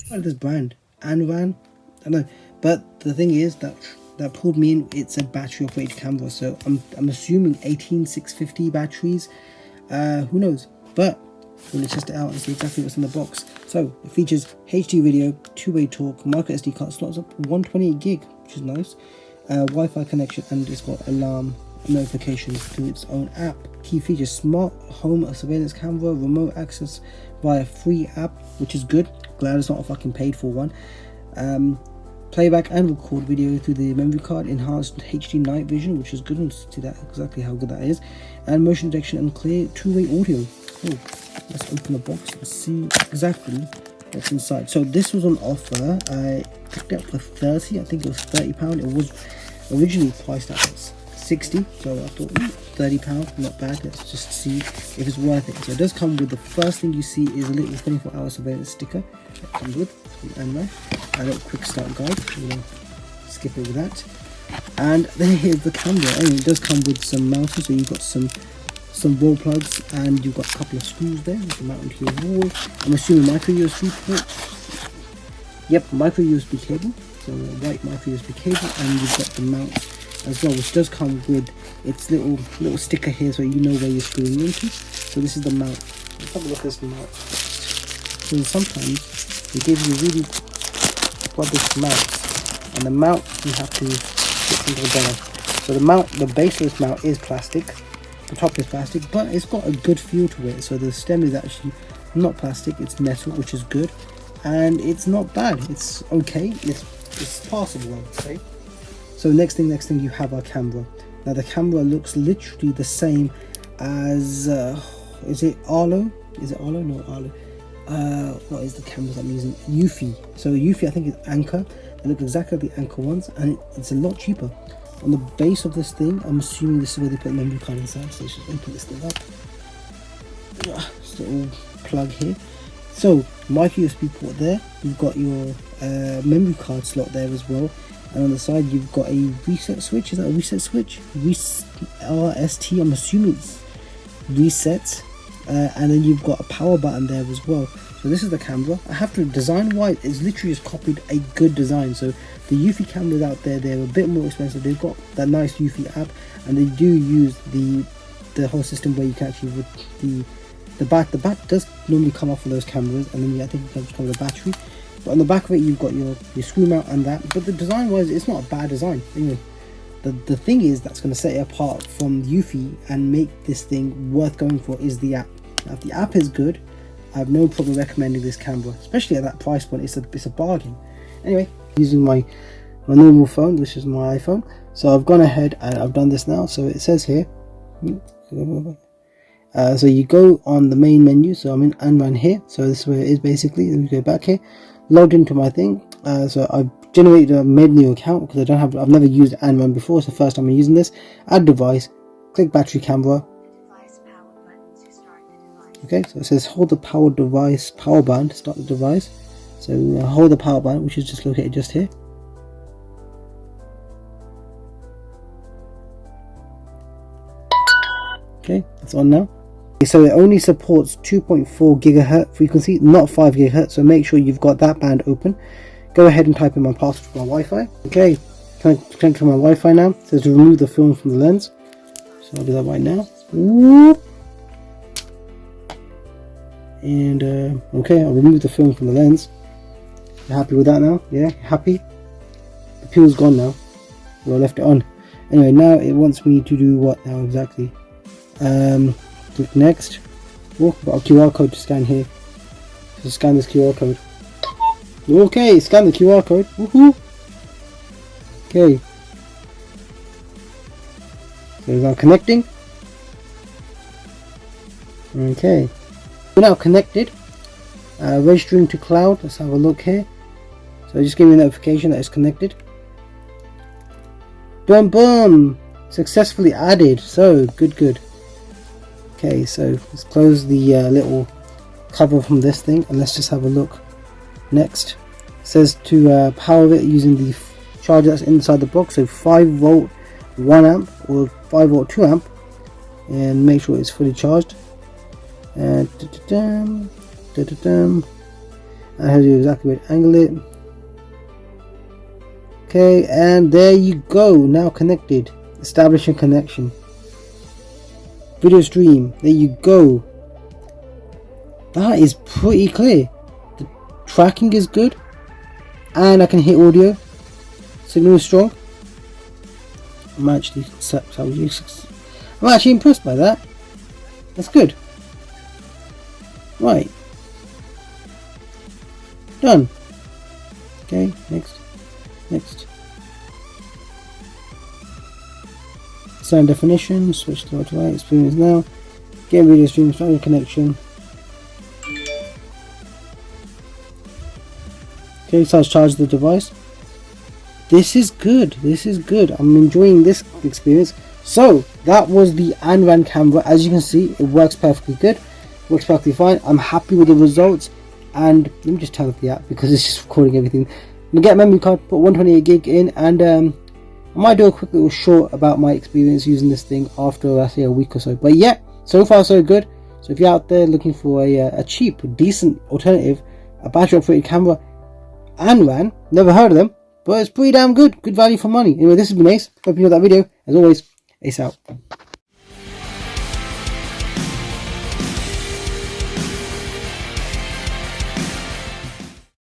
What is this brand? Anran? I don't know. But the thing is that pulled me in. It's a battery operated camera, so I'm assuming 18650 batteries. Who knows? But we'll test it out and see exactly what's in the box. So it features HD video, two-way talk, micro SD card slots up 128 gig, which is nice. Wi-Fi connection, and it's got alarm notifications to its own app. Key features: smart home surveillance camera, remote access via free app, which is good. Glad it's not a fucking paid for one. Playback and record video through the memory card, enhanced HD night vision, which is good. We'll see that exactly how good that is, and motion detection and clear two-way audio. Oh, let's open the box and see exactly what's inside. So this was on offer. I picked it up for 30. I think it was £30. It was originally priced at 60, so I thought £30, not bad. Let's just see if it's worth it. So it does come with, the first thing you see is a little 24-hour surveillance sticker that comes with Anran, a little quick start guide. We'll skip over that, and then here's the camera. And it does come with some mounts, so you've got some wall plugs, and you've got a couple of screws there you can mount onto your wall. I'm assuming micro USB port. Yep, micro USB cable. So a white micro USB cable, and you've got the mount as well, which does come with its little sticker here, so you know where you're screwing into. So this is the mount. Let's have a look at this mount. So sometimes they give you really rubbish mounts, and the mount you have to put something together. So the mount, the base of this mount is plastic, the top is plastic, but it's got a good feel to it. So the stem is actually not plastic, it's metal, which is good, and it's not bad. It's okay, it's passable, I would say. So next thing you have our camera. Now the camera looks literally the same as is it Arlo? Is it Arlo? No, Arlo. What is the cameras I'm using? Eufy. So Eufy, I think, is Anchor. They look exactly like the Anchor ones, and it's a lot cheaper. On the base of this thing, I'm assuming this is where they put the memory card inside. So let's just open this thing up. Just a little plug here. So micro USB port there. You've got your memory card slot there as well. And on the side you've got a reset switch. Is that a reset switch? RST, I'm assuming it's reset. And then you've got a power button there as well. So this is the camera. I have to, design wise, it's literally just copied a good design. So the Eufy cameras out there, they're a bit more expensive. They've got that nice Eufy app, and they do use the whole system where you can actually, with the back does normally come off of those cameras, and then I think it comes with a battery. But on the back of it you've got your screw mount and that. But the design wise, it's not a bad design. Anyway, the thing is that's going to set it apart from Eufy and make this thing worth going for is the app. Now, if the app is good, I have no problem recommending this camera, especially at that price point. It's a bargain. Anyway, using my normal phone, which is my iPhone. So I've gone ahead and I've done this now. So it says here, so you go on the main menu. So I'm in Anran here. So this is where it is basically. Let me go back here, logged into my thing. So I've generated a new account because I've never used Anran before. It's the first time I'm using this. Add device, click battery camera. Okay, so it says hold the power button to start the device. So hold the power button, which is just located just here. Okay, it's on now. Okay, so it only supports 2.4 gigahertz frequency, not 5 gigahertz. So make sure you've got that band open. Go ahead and type in my password for my Wi-Fi. Okay, connect to my Wi-Fi now. It says to remove the film from the lens. So I'll do that right now. Whoop. And okay, I'll remove the film from the lens. You happy with that now? Yeah, happy? The peel's gone now. Well, I left it on. Anyway, now it wants me to do what now exactly? Click next. Oh, got a QR code to scan here. So scan this QR code. Okay, scan the QR code. Woohoo! Okay. So it's now connecting. Okay. We're now connected. Registering to cloud. Let's have a look here. So just give me a notification that it's connected. Boom boom! Successfully added. So good. Okay, so let's close the little cover from this thing and let's just have a look. Next, it says to power it using the charger that's inside the box. So 5 volt 1 amp or 5 volt 2 amp, and make sure it's fully charged. And and tells you exactly where to angle it. Okay, and there you go. Now connected. Establishing connection. Video stream. There you go. That is pretty clear. The tracking is good, and I can hear audio. Signal is strong. I'm actually impressed by that. That's good. Right. Done. Okay, next. Sound definition, switch to auto light, experience now. Game video stream, starting connection. Okay, so let's charge the device. This is good. I'm enjoying this experience. So that was the Anran camera. As you can see, it works perfectly good. Works perfectly fine. I'm happy with the results. And let me just turn off the app because it's just recording everything. I'm gonna get a memory card, put 128 gig in, and I might do a quick little short about my experience using this thing after, I say, a week or so. But yeah, so far so good. So if you're out there looking for a cheap, decent alternative, a battery operated camera, Anran, never heard of them, but it's pretty damn good. Good value for money. Anyway, this has been Ace. Hope you enjoyed that video. As always, Ace out.